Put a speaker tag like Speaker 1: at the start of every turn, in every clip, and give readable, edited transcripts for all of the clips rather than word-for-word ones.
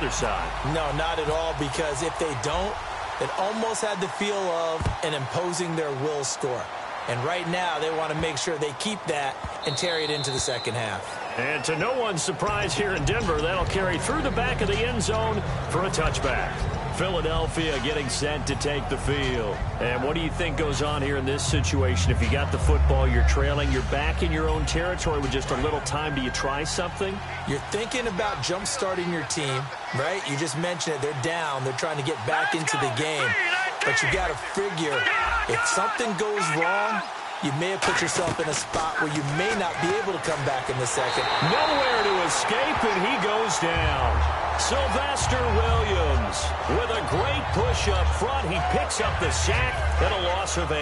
Speaker 1: other side.
Speaker 2: No, not at all, because if they don't, it almost had the feel of an imposing their will score. And right now, they want to make sure they keep that and carry it into the second half.
Speaker 1: And to no one's surprise here in Denver, that'll carry through the back of the end zone for a touchback. Philadelphia getting set to take the field. And what do you think goes on here in this situation? If you got the football, you're trailing, you're back in your own territory with just a little time. Do you try something?
Speaker 2: You're thinking about jump-starting your team, right? You just mentioned it. They're down. They're trying to get back into the game. But you got to figure, if something goes wrong, you may have put yourself in a spot where you may not be able to come back in the second.
Speaker 1: Nowhere to escape, and he goes down. Sylvester Williams with a great push up front. He picks up the sack and a loss of 8.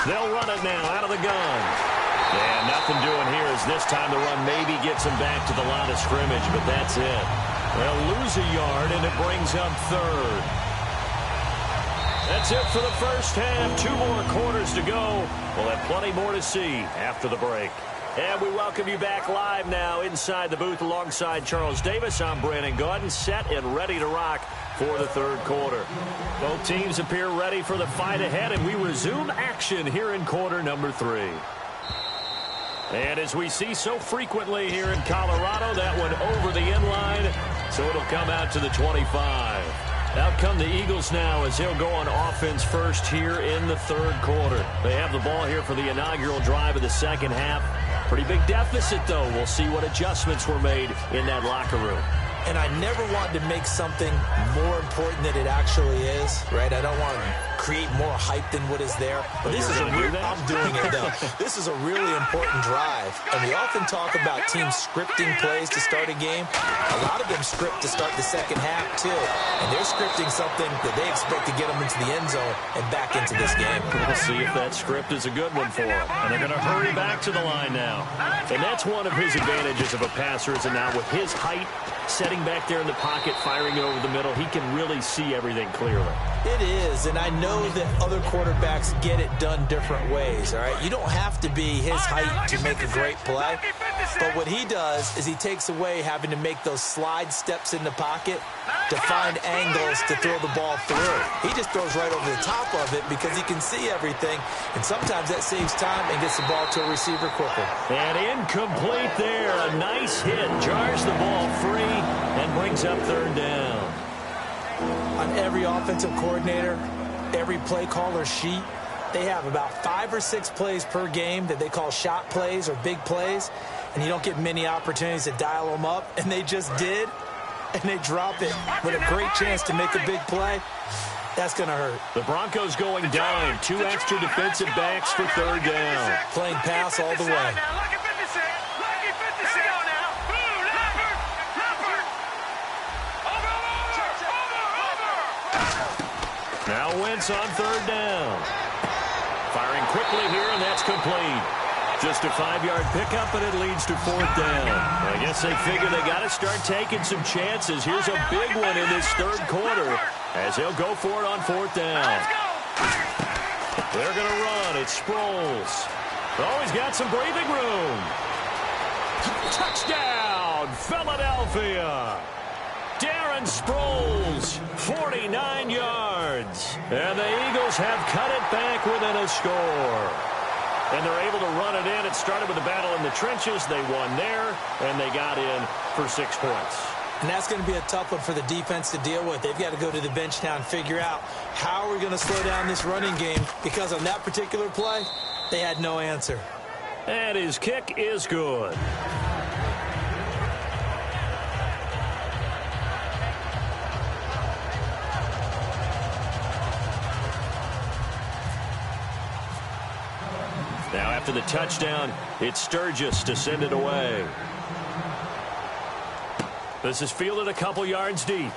Speaker 1: They'll run it now out of the gun. And nothing doing here as this time the run maybe gets him back to the line of scrimmage, but that's it. They'll lose a yard, and it brings up 3rd. That's it for the first half. 2 more quarters to go. We'll have plenty more to see after the break. And we welcome you back live now inside the booth alongside Charles Davis. I'm Brandon Gaudin, set and ready to rock for the 3rd quarter. Both teams appear ready for the fight ahead, and we resume action here in quarter number 3. And as we see so frequently here in Colorado, that one over the end line, so it'll come out to the 25. Out come the Eagles now as he'll go on offense first here in the 3rd quarter. They have the ball here for the inaugural drive of the second half. Pretty big deficit, though. We'll see what adjustments were made in that locker room.
Speaker 2: And I never wanted to make something more important than it actually is, right? I don't want to create more hype than what is there. But this is I'm doing it, though. This is a really important drive. And we often talk about teams scripting plays to start a game. A lot of them script to start the second half, too. And they're scripting something that they expect to get them into the end zone and back into this game.
Speaker 1: We'll see if that script is a good one for them. And they're going to hurry back to the line now. And that's one of his advantages of a passer, is now with his height, setting back there in the pocket, firing over the middle, he can really see everything clearly.
Speaker 2: It is, and I know that other quarterbacks get it done different ways, all right? You don't have to be his height to make a great play, but what he does is he takes away having to make those slide steps in the pocket to find angles to throw the ball through. He just throws right over the top of it because he can see everything, and sometimes that saves time and gets the ball to a receiver quicker.
Speaker 1: And incomplete there. A nice hit. Jars the ball free and brings up 3rd down.
Speaker 2: On every offensive coordinator, every play caller sheet, they have about 5 or 6 plays per game that they call shot plays or big plays, and you don't get many opportunities to dial them up, and they just did, and they drop it with a great chance to make a big play. That's going to hurt.
Speaker 1: The Broncos going dime. 2 extra defensive backs for 3rd down.
Speaker 2: Playing pass all the way.
Speaker 1: Now Wentz on 3rd down. Firing quickly here, and that's complete. Just a 5-yard pickup, and it leads to 4th down. I guess they figure they got to start taking some chances. Here's a big one in this 3rd quarter as they'll go for it on 4th down. They're going to run. It's Sproles. Oh, he's got some breathing room. Touchdown, Philadelphia. Darren Sproles, 49 yards. And the Eagles have cut it back within a score. And they're able to run it in. It started with a battle in the trenches. They won there, and they got in for 6 points.
Speaker 2: And that's going to be a tough one for the defense to deal with. They've got to go to the bench now and figure out how we're going to slow down this running game, because on that particular play, they had no answer.
Speaker 1: And his kick is good. Now after the touchdown, it's Sturgis to send it away. This is fielded a couple yards deep.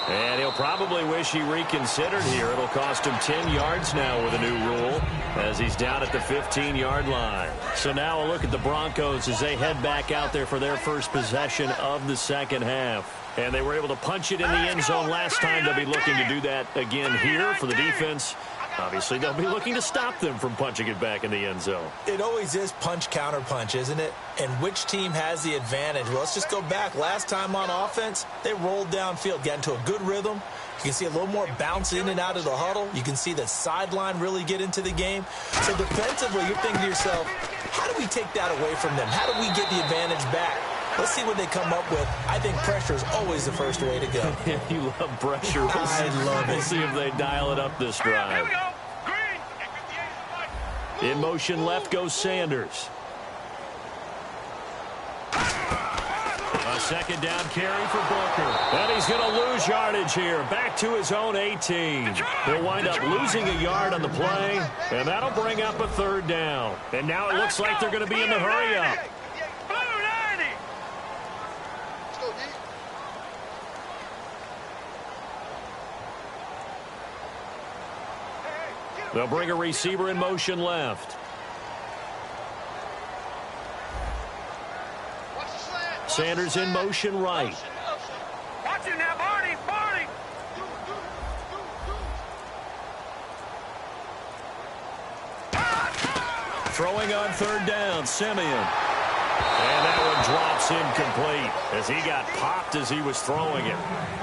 Speaker 1: And he'll probably wish he reconsidered here. It'll cost him 10 yards now with a new rule as he's down at the 15-yard line. So now a look at the Broncos as they head back out there for their first possession of the second half. And they were able to punch it in the end zone last time. They'll be looking to do that again here for the defense. Obviously, they'll be looking to stop them from punching it back in the end zone.
Speaker 2: It always is punch-counter-punch, isn't it? And which team has the advantage? Well, let's just go back. Last time on offense, they rolled downfield, got into a good rhythm. You can see a little more bounce in and out of the huddle. You can see the sideline really get into the game. So defensively, you're thinking to yourself, how do we take that away from them? How do we get the advantage back? Let's see what they come up with. I think pressure is always the first way to go.
Speaker 1: You love pressure.
Speaker 2: I love it.
Speaker 1: We'll see if they dial it up this drive. In motion left goes Sanders. A second down carry for Booker. And he's going to lose yardage here. Back to his own 18. He'll wind up losing a yard on the play, and that'll bring up a third down. And now it looks like they're going to be in the hurry-up. They'll bring a receiver in motion left. Sanders in motion right.
Speaker 3: Watch it now, Barney, Barney.
Speaker 1: Throwing on third down, Simeon. And that one drops incomplete as he got popped as he was throwing it.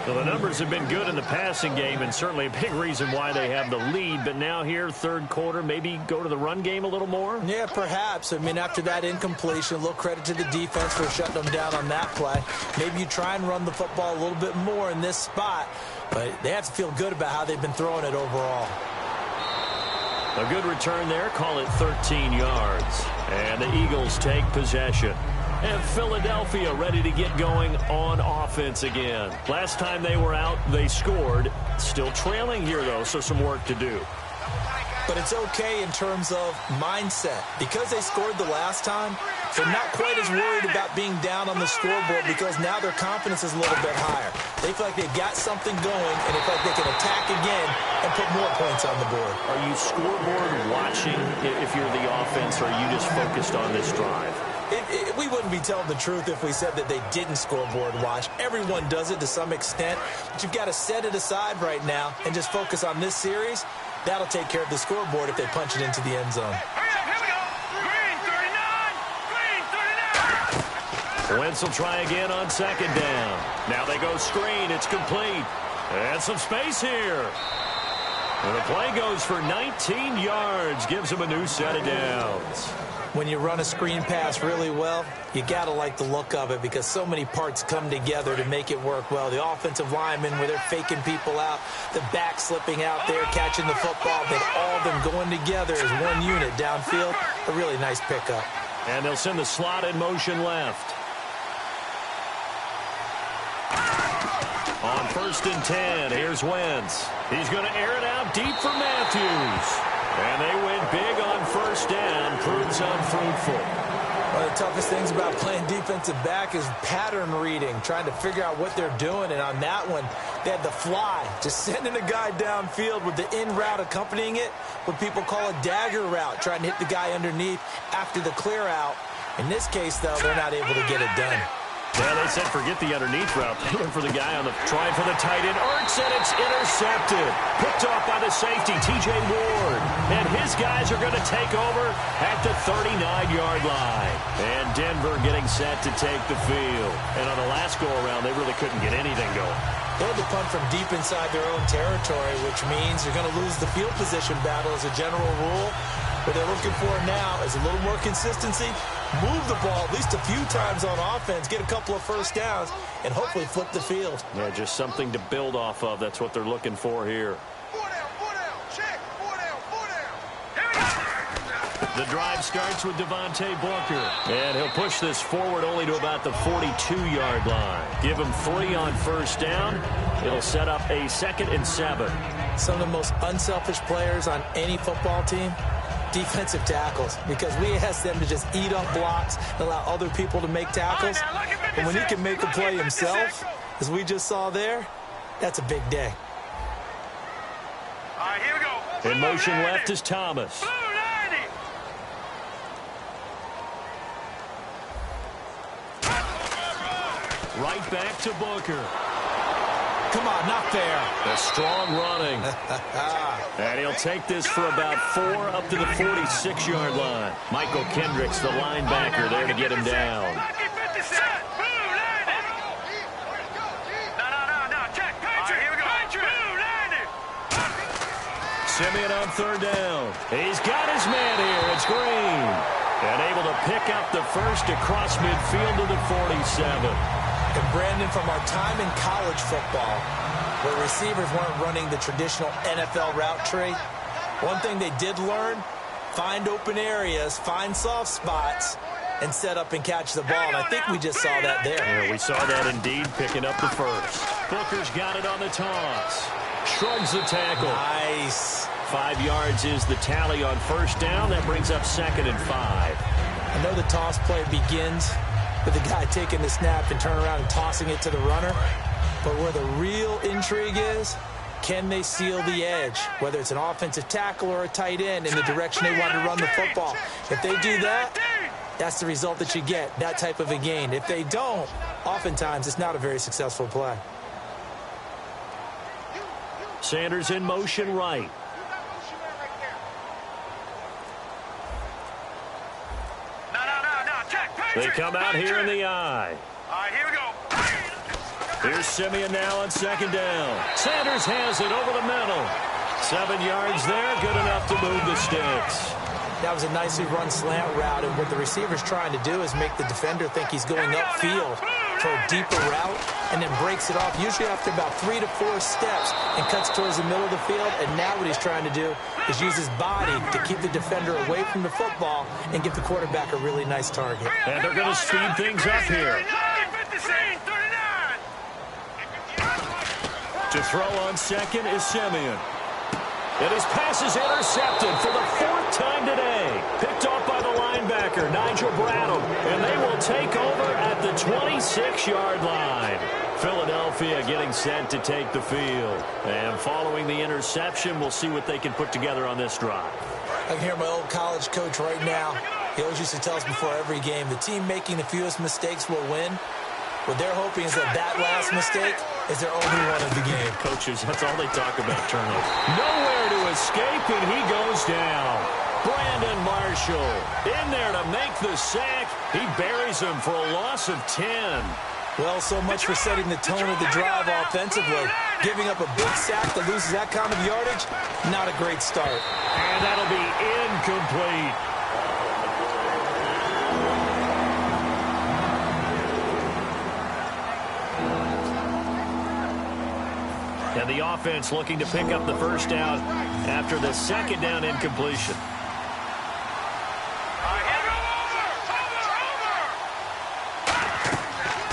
Speaker 1: So the numbers have been good in the passing game and certainly a big reason why they have the lead. But now here, third quarter, maybe go to the run game a little more?
Speaker 2: Yeah, perhaps. I mean, after that incompletion, a little credit to the defense for shutting them down on that play. Maybe you try and run the football a little bit more in this spot. But they have to feel good about how they've been throwing it overall.
Speaker 1: A good return there, call it 13 yards. And the Eagles take possession. And Philadelphia ready to get going on offense again. Last time they were out, they scored. Still trailing here, though, so some work to do.
Speaker 2: But it's okay in terms of mindset. Because they scored the last time, they're not quite as worried about being down on the scoreboard because now their confidence is a little bit higher. They feel like they've got something going, and they feel like they can attack again and put more points on the board.
Speaker 1: Are you scoreboard watching if you're the offense, or are you just focused on this drive?
Speaker 2: We wouldn't be telling the truth if we said that they didn't scoreboard watch. Everyone does it to some extent, but you've got to set it aside right now and just focus on this series. That'll take care of the scoreboard if they punch it into the end zone.
Speaker 3: Here we go. Green 39. Green 39.
Speaker 1: Wentz will try again on second down. Now they go screen. It's complete. And some space here. And the play goes for 19 yards. Gives him a new set of downs.
Speaker 2: When you run a screen pass really well, you got to like the look of it because so many parts come together to make it work well. The offensive linemen, where they're faking people out, the back slipping out there, catching the football, then all of them going together as one unit downfield. A really nice pickup.
Speaker 1: And they'll send the slot in motion left. On 1st and 10, here's Wentz. He's going to air it out deep for Matthews. And they went big on first down. Proves unfruitful.
Speaker 2: One of the toughest things about playing defensive back is pattern reading, trying to figure out what they're doing. And on that one, they had the fly, just sending a guy downfield with the in route accompanying it, what people call a dagger route, trying to hit the guy underneath after the clear out. In this case, though, they're not able to get it done.
Speaker 1: Yeah, they said forget the underneath route. They went for the guy on the trying for the tight end. Ertz, and it's intercepted. Picked off by the safety, T.J. Ward. And his guys are going to take over at the 39-yard line. And Denver getting set to take the field. And on the last go-around, they really couldn't get anything going.
Speaker 2: They had to punt from deep inside their own territory, which means you're going to lose the field position battle as a general rule. What they're looking for now is a little more consistency, move the ball at least a few times on offense, get a couple of first downs, and hopefully flip the field.
Speaker 1: Yeah, just something to build off of. That's what they're looking for here.
Speaker 3: 4 down, check, 4 down, 4 down. Here we go.
Speaker 1: The drive starts with Devontae Booker. And he'll push this forward only to about the 42-yard line. Give him 3 on first down. It'll set up a 2nd and 7.
Speaker 2: Some of the most unselfish players on any football team, defensive tackles, because we ask them to just eat up blocks and allow other people to make tackles. And when he can make a play himself, as we just saw there, that's a big day.
Speaker 3: All right, here we go.
Speaker 1: In motion left is Thomas. Right back to Booker.
Speaker 2: Come on, not fair.
Speaker 1: A strong running. And he'll take this for about 4 up to the 46-yard line. Michael Kendricks, the linebacker, there to get him down. Simeon on third down. He's got his man here. It's Green. And able to pick up the first across midfield to the 47.
Speaker 2: And Brandon, from our time in college football, where receivers weren't running the traditional NFL route tree, one thing they did learn, find open areas, find soft spots, and set up and catch the ball. And I think we just saw that there.
Speaker 1: Yeah, we saw that indeed, picking up the first. Booker's got it on the toss. Shrugs the tackle.
Speaker 2: Nice.
Speaker 1: 5 yards is the tally on first down. That brings up 2nd and 5.
Speaker 2: I know the toss play begins with the guy taking the snap and turning around and tossing it to the runner. But where the real intrigue is, can they seal the edge? Whether it's an offensive tackle or a tight end in the direction they want to run the football. If they do that, that's the result that you get, that type of a gain. If they don't, oftentimes it's not a very successful play.
Speaker 1: Sanders in motion right. They come out here in the eye.
Speaker 3: All right, here we go.
Speaker 1: Here's Simeon now on 2nd down. Sanders has it over the middle. 7 yards there, good enough to move the sticks.
Speaker 2: That was a nicely run slant route, and what the receiver's trying to do is make the defender think he's going upfield for a deeper route, and then breaks it off, usually after about 3 to 4 steps, and cuts towards the middle of the field. And now what he's trying to do is use his body to keep the defender away from the football and give the quarterback a really nice target.
Speaker 1: And they're going to speed things up here. To throw on second is Simeon. And his pass is intercepted for the 4th time today. Picked off by the linebacker, Nigel Bradham. And they will take over at the 26-yard line. Philadelphia getting set to take the field. And following the interception, we'll see what they can put together on this drive.
Speaker 2: I can hear my old college coach right now. He always used to tell us before every game, the team making the fewest mistakes will win. What they're hoping is that last mistake is their only one of the game.
Speaker 1: Coaches, that's all they talk about, turnovers. Nowhere to escape, and he goes down. Brandon Marshall in there to make the sack. He buries him for a loss of 10.
Speaker 2: Well, so much for setting the tone of the drive offensively. Giving up a big sack that loses that kind of yardage, not a great start.
Speaker 1: And that'll be incomplete. And the offense looking to pick up the first down after the 2nd down incompletion.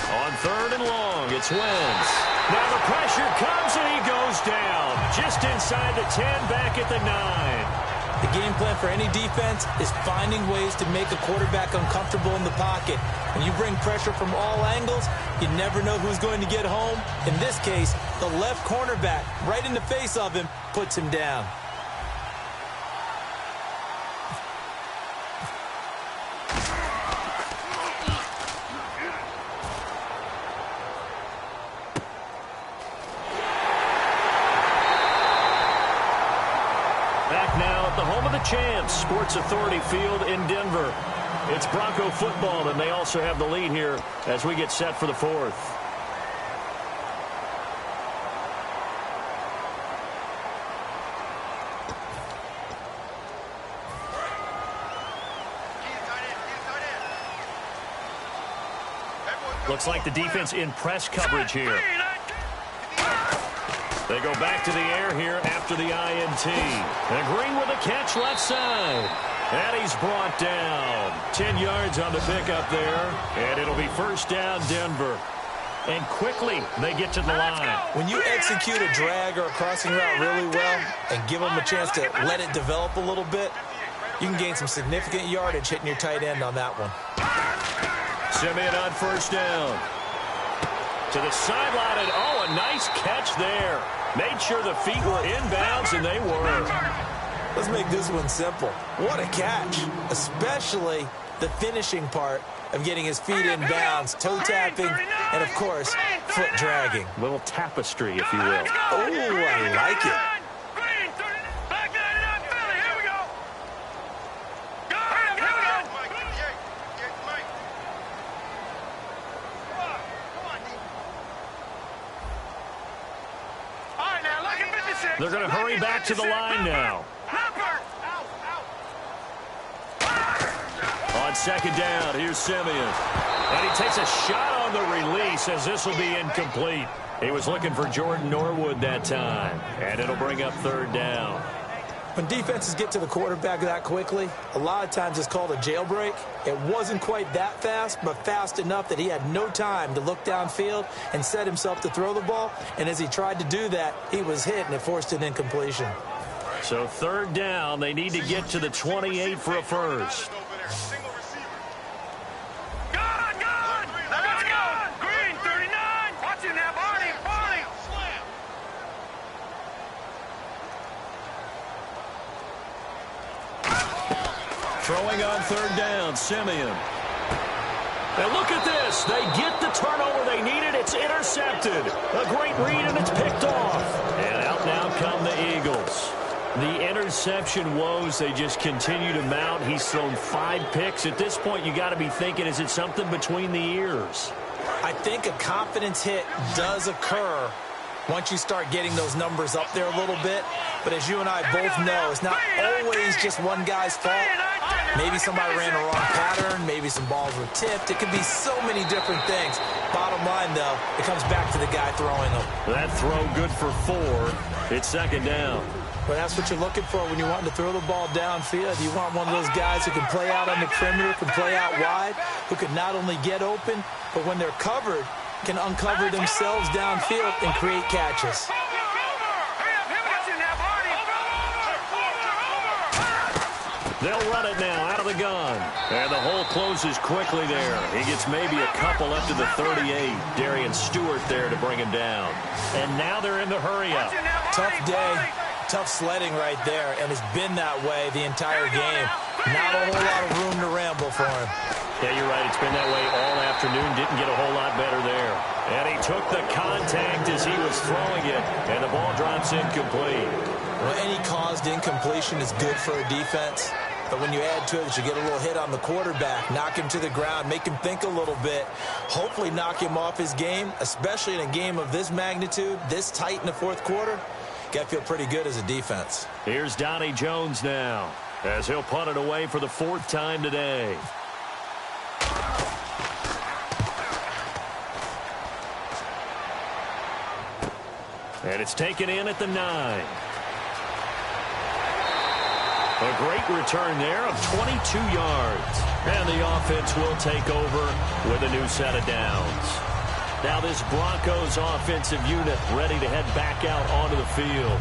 Speaker 1: On 3rd and long, it's Wentz. Now the pressure comes and he goes down. Just inside the 10, back at the 9.
Speaker 2: The game plan for any defense is finding ways to make a quarterback uncomfortable in the pocket. When you bring pressure from all angles, you never know who's going to get home. In this case, the left cornerback, right in the face of him, puts him down.
Speaker 1: Back now at the home of the champs, Sports Authority Field in Denver. It's Bronco football, and they also have the lead here as we get set for the 4th. Looks like the defense in press coverage here. They go back to the air here after the INT. And Green with a catch left side. And he's brought down. 10 yards on the pickup there. And it'll be first down, Denver. And quickly they get to the line.
Speaker 2: When you execute a drag or a crossing route really well and give them a chance to let it develop a little bit, you can gain some significant yardage hitting your tight end on that one.
Speaker 1: Simeon on first down. To the sideline, and oh, a nice catch there. Made sure the feet were inbounds, and they were.
Speaker 2: Let's make this one simple. What a catch, especially the finishing part of getting his feet in bounds, toe tapping, and, of course, foot dragging.
Speaker 1: A little tapestry, if you will.
Speaker 2: Oh, I like it.
Speaker 1: They're going to hurry back to the line now. On second down, here's Simeon. And he takes a shot on the release as this will be incomplete. He was looking for Jordan Norwood that time. And it'll bring up third down.
Speaker 2: When defenses get to the quarterback that quickly, a lot of times it's called a jailbreak. It wasn't quite that fast, but fast enough that he had no time to look downfield and set himself to throw the ball. And as he tried to do that, he was hit, and it forced an incompletion.
Speaker 1: So third down, they need to get to the 28 for a first. Throwing on third down, Simeon. And look at this. They get the turnover they needed. It's intercepted. A great read, and it's picked off. And out now come the Eagles. The interception woes, they just continue to mount. He's thrown 5 picks. At this point, you got to be thinking, is it something between the ears?
Speaker 2: I think a confidence hit does occur once you start getting those numbers up there a little bit. But as you and I both know, it's not always just one guy's fault. Maybe somebody ran the wrong pattern. Maybe some balls were tipped. It could be so many different things. Bottom line, though, it comes back to the guy throwing them.
Speaker 1: That throw good for 4. It's second down.
Speaker 2: But that's what you're looking for when you want to throw the ball downfield. You want one of those guys who can play out on the perimeter, can play out wide, who can not only get open, but when they're covered, can uncover themselves downfield and create catches.
Speaker 1: They'll run it now out of the gun. And the hole closes quickly there. He gets maybe a couple up to the 38. Darian Stewart there to bring him down. And now they're in the hurry-up.
Speaker 2: Tough day, tough sledding right there, and it's been that way the entire game. Not a whole lot of room to ramble for him.
Speaker 1: Yeah, you're right. It's been that way all afternoon. Didn't get a whole lot better there. And he took the contact as he was throwing it, and the ball drops incomplete.
Speaker 2: Well, any caused incompletion is good for a defense. But when you add to it that you get a little hit on the quarterback, knock him to the ground, make him think a little bit, hopefully knock him off his game, especially in a game of this magnitude, this tight in the fourth quarter, got to feel pretty good as a defense.
Speaker 1: Here's Donnie Jones now as he'll punt it away for the 4th time today. And it's taken in at the 9. A great return there of 22 yards. And the offense will take over with a new set of downs. Now this Broncos offensive unit ready to head back out onto the field.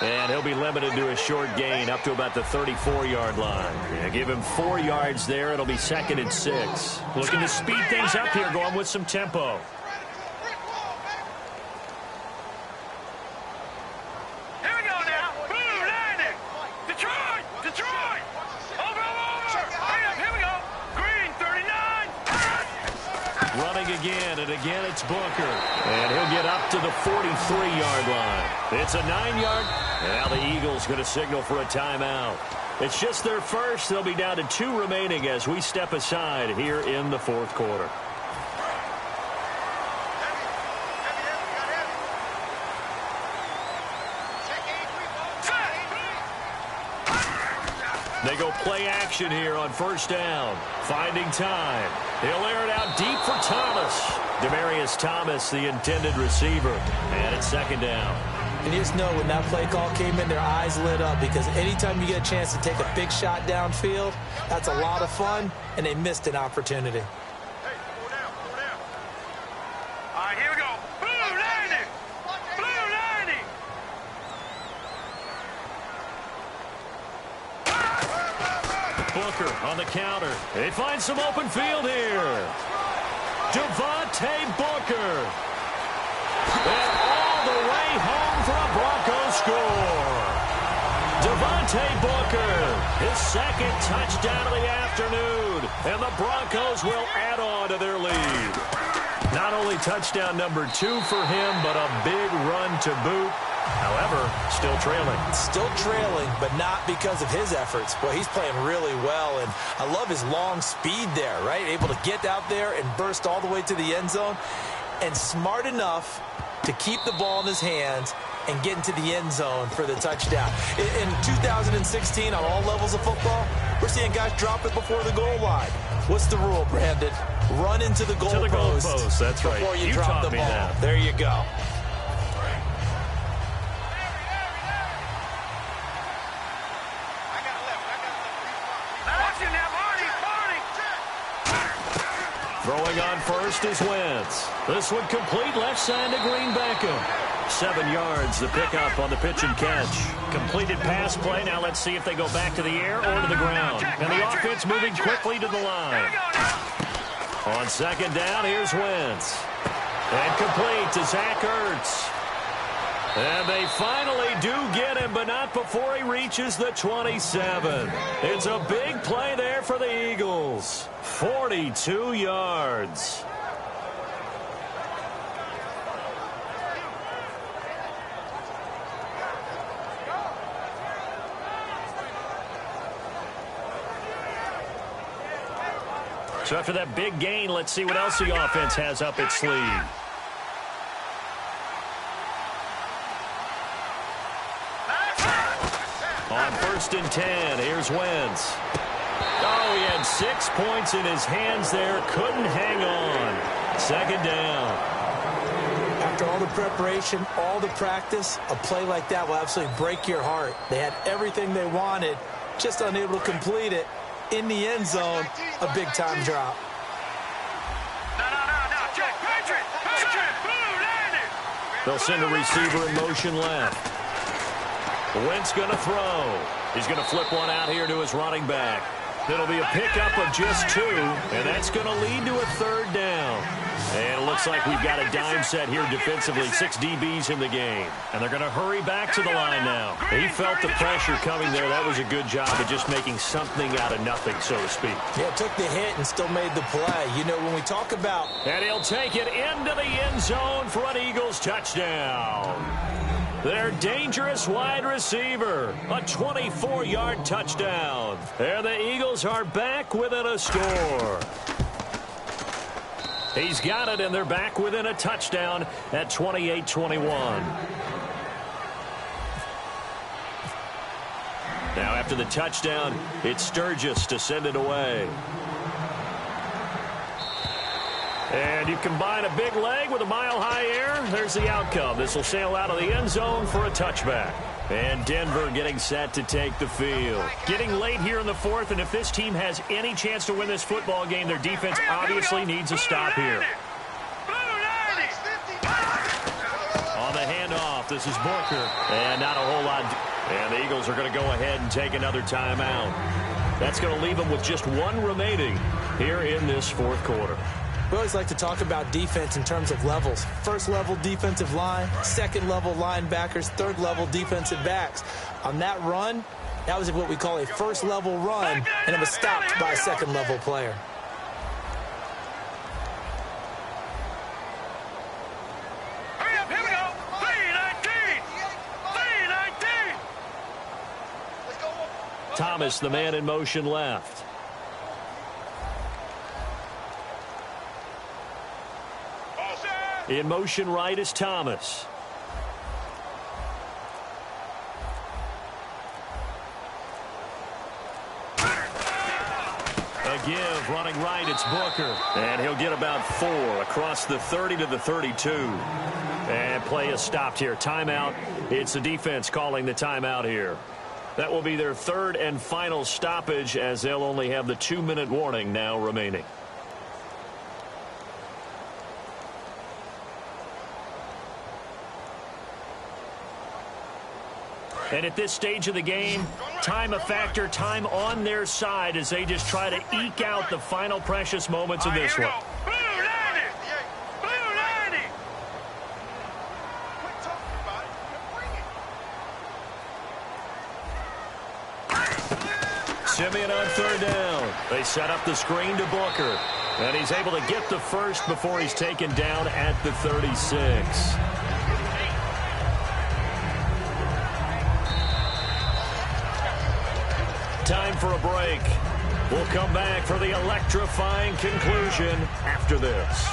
Speaker 1: And he'll be limited to a short gain up to about the 34-yard line. Yeah, give him 4 yards there. It'll be 2nd and 6. Looking to speed things up here, going with some tempo.
Speaker 3: Here we go now. Boom, landing. Detroit, Detroit. Over. Hurry up, here we go. Green, 39.
Speaker 1: Running again, and again it's Booker. And he'll get up to the 43-yard line. It's a 9-yard. Now the Eagles going to signal for a timeout. It's just their first. They'll be down to 2 remaining as we step aside here in the 4th quarter. They go play action here on 1st down. Finding time. He'll air it out deep for Thomas. Demaryius Thomas, the intended receiver. And it's 2nd down.
Speaker 2: And you just know when that play call came in, their eyes lit up because anytime you get a chance to take a big shot downfield, that's a lot of fun, and they missed an opportunity.
Speaker 3: Hey, 4 down. All right, here we go. Boom!
Speaker 1: Booker on the counter. They find some open field here. Devontae Booker. And all the way home for a Broncos score. Devontae Booker, his second touchdown of the afternoon. And the Broncos will add on to their lead. Not only touchdown number 2 for him, but a big run to boot. However, still trailing.
Speaker 2: Still trailing, but not because of his efforts. Boy, he's playing really well, and I love his long speed there, right? Able to get out there and burst all the way to the end zone, and smart enough to keep the ball in his hands and get into the end zone for the touchdown. In 2016, on all levels of football, we're seeing guys drop it before the goal line. What's the rule, Brandon? Run into the goal post.
Speaker 1: That's right.
Speaker 2: Before you drop the ball.
Speaker 1: That.
Speaker 2: There you go.
Speaker 1: Throwing on first is Wentz. This one complete left side to Green Beckham. 7 yards, the pickup on the pitch and catch. Completed pass play. Now let's see if they go back to the air or to the ground. And the offense moving quickly to the line. On second down, here's Wentz. And complete to Zach Ertz. And they finally do get him, but not before he reaches the 27. It's a big play there for the Eagles. 42 yards. So after that big gain, let's see what else the offense has up its sleeve. On 1st and 10, here's Wentz. Oh, he had 6 points in his hands there. Couldn't hang on. Second down.
Speaker 2: After all the preparation, all the practice, a play like that will absolutely break your heart. They had everything they wanted, just unable to complete it. In the end zone, a big-time drop.
Speaker 1: They'll send a receiver in motion left. Wentz going to throw. He's going to flip one out here to his running back. It'll be a pickup of just 2, and that's going to lead to a 3rd down. And it looks like we've got a dime set here defensively. 6 DBs in the game. And they're going to hurry back to the line now. He felt the pressure coming there. That was a good job of just making something out of nothing, so to speak.
Speaker 2: Yeah, took the hit and still made the play. You know, when we talk about...
Speaker 1: And he'll take it into the end zone for an Eagles touchdown. Their dangerous wide receiver. A 24-yard touchdown. And the Eagles are back within a score. He's got it, and they're back within a touchdown at 28-21. Now after the touchdown, it's Sturgis to send it away. And you combine a big leg with a mile-high air, there's the outcome. This will sail out of the end zone for a touchback. And Denver getting set to take the field. Getting late here in the 4th, and if this team has any chance to win this football game, their defense obviously needs a stop here. On the handoff, this is Booker. And not a whole lot. And the Eagles are going to go ahead and take another timeout. That's going to leave them with just 1 remaining here in this 4th quarter.
Speaker 2: We always like to talk about defense in terms of levels. 1st level defensive line, 2nd level linebackers, 3rd level defensive backs. On that run, that was what we call a 1st level run, and it was stopped by a 2nd level player.
Speaker 3: Hurry up, here we go. 3-19. 3-19.
Speaker 1: Thomas, the man in motion left. In motion right is Thomas. A give, running right, it's Booker. And he'll get about 4 across the 30 to the 32. And play is stopped here. Timeout. It's the defense calling the timeout here. That will be their 3rd and final stoppage, as they'll only have the 2-minute warning now remaining. And at this stage of the game, time a factor, time on their side as they just try to eke out the final precious moments of this one. Simeon on third down. They set up the screen to Booker. And he's able to get the first before he's taken down at the 36. Time for a break. We'll come back for the electrifying conclusion after this.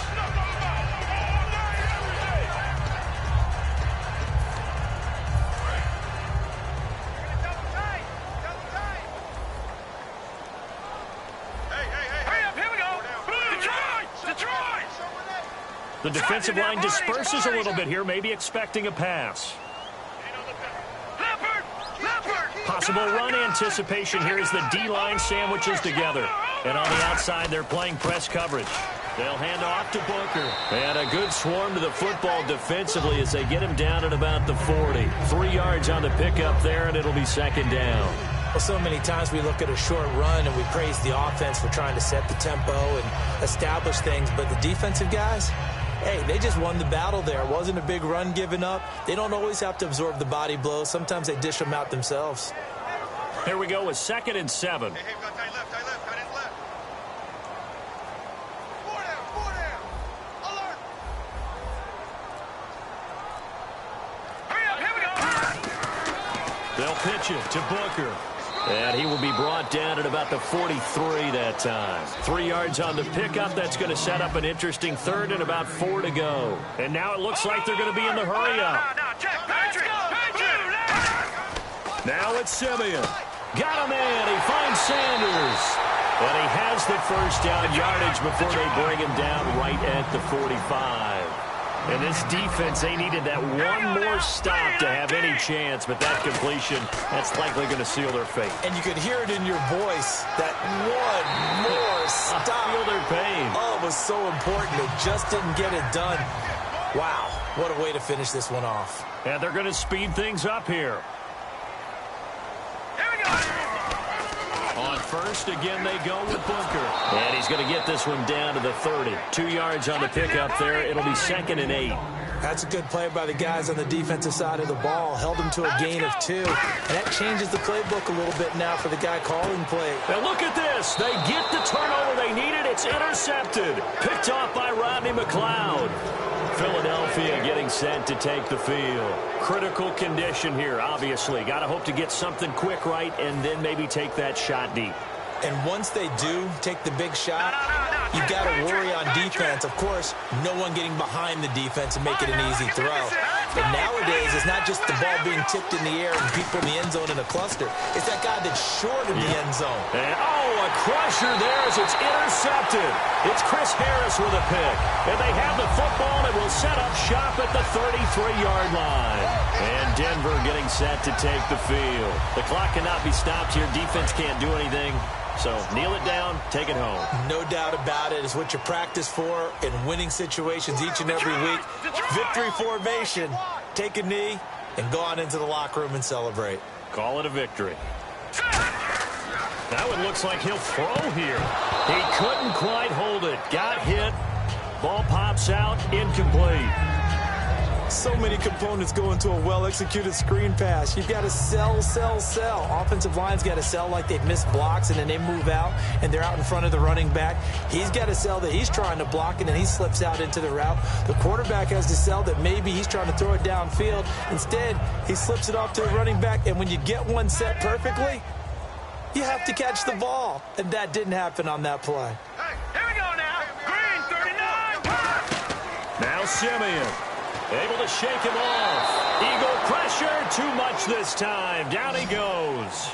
Speaker 1: The defensive line disperses a little bit here, maybe expecting a pass. Possible run anticipation here as the D-line sandwiches together. And on the outside, they're playing press coverage. They'll hand off to Booker. And a good swarm to the football defensively as they get him down at about the 40. 3 yards on the pickup there, and it'll be second down.
Speaker 2: Well, so many times we look at a short run and we praise the offense for trying to set the tempo and establish things. But the defensive guys, hey, they just won the battle there. It wasn't a big run given up. They don't always have to absorb the body blows. Sometimes they dish them out themselves.
Speaker 1: Here we go with 2nd and 7.
Speaker 3: Hey, got tight left. Left. Four down. Alert. Hurry up, here we go.
Speaker 1: They'll pitch it to Booker. And he will be brought down at about the 43 that time. 3 yards on the pickup. That's going to set up an interesting third and about 4 to go. And now it looks like they're going to be in the hurry up. Now it's Simeon. Got him in. He finds Sanders. And he has the first down yardage before they bring him down right at the 45. And this defense, they needed that one more stop to have any chance, but that completion, that's likely going to seal their fate.
Speaker 2: And you could hear it in your voice, that one more stop.
Speaker 1: I feel their pain.
Speaker 2: Oh, it was so important. They just didn't get it done. Wow, what a way to finish this one off.
Speaker 1: And they're going to speed things up here. On first, again, they go with Booker. And he's going to get this one down to the 30. 2 yards on the pickup there. It'll be 2nd and 8.
Speaker 2: That's a good play by the guys on the defensive side of the ball. Held them to a gain of 2. And that changes the playbook a little bit now for the guy calling play.
Speaker 1: And look at this. They get the turnover they needed. It's intercepted. Picked off by Rodney McLeod. Philadelphia getting set to take the field. Critical condition here, obviously. Got to hope to get something quick right and then maybe take that shot deep.
Speaker 2: And once they do take the big shot, you've got to worry on defense. Of course, no one getting behind the defense and make it an easy throw. But nowadays, it's not just the ball being tipped in the air and people in the end zone in a cluster. It's that guy that's short of the end zone.
Speaker 1: And, a crusher there as it's intercepted. It's Chris Harris with a pick. And they have the football and will set up shop at the 33-yard line. And Denver getting set to take the field. The clock cannot be stopped here. Defense can't do anything. So kneel it down, take it home.
Speaker 2: No doubt about it. It's what you practice for in winning situations each and every week. Victory formation. Take a knee and go on into the locker room and celebrate.
Speaker 1: Call it a victory. Now it looks like he'll throw here. He couldn't quite hold it. Got hit. Ball pops out. Incomplete.
Speaker 2: So many components go into a well-executed screen pass. You've got to sell. Offensive line's got to sell like they've missed blocks, and then they move out, and they're out in front of the running back. He's got to sell that he's trying to block, and then he slips out into the route. The quarterback has to sell that maybe he's trying to throw it downfield. Instead, he slips it off to the running back, and when you get one set perfectly, you have to catch the ball, and that didn't happen on that play.
Speaker 3: Hey, here we go now. Green 39.
Speaker 1: Now Simeon. Able to shake him off. Eagle pressure, too much this time. Down he goes.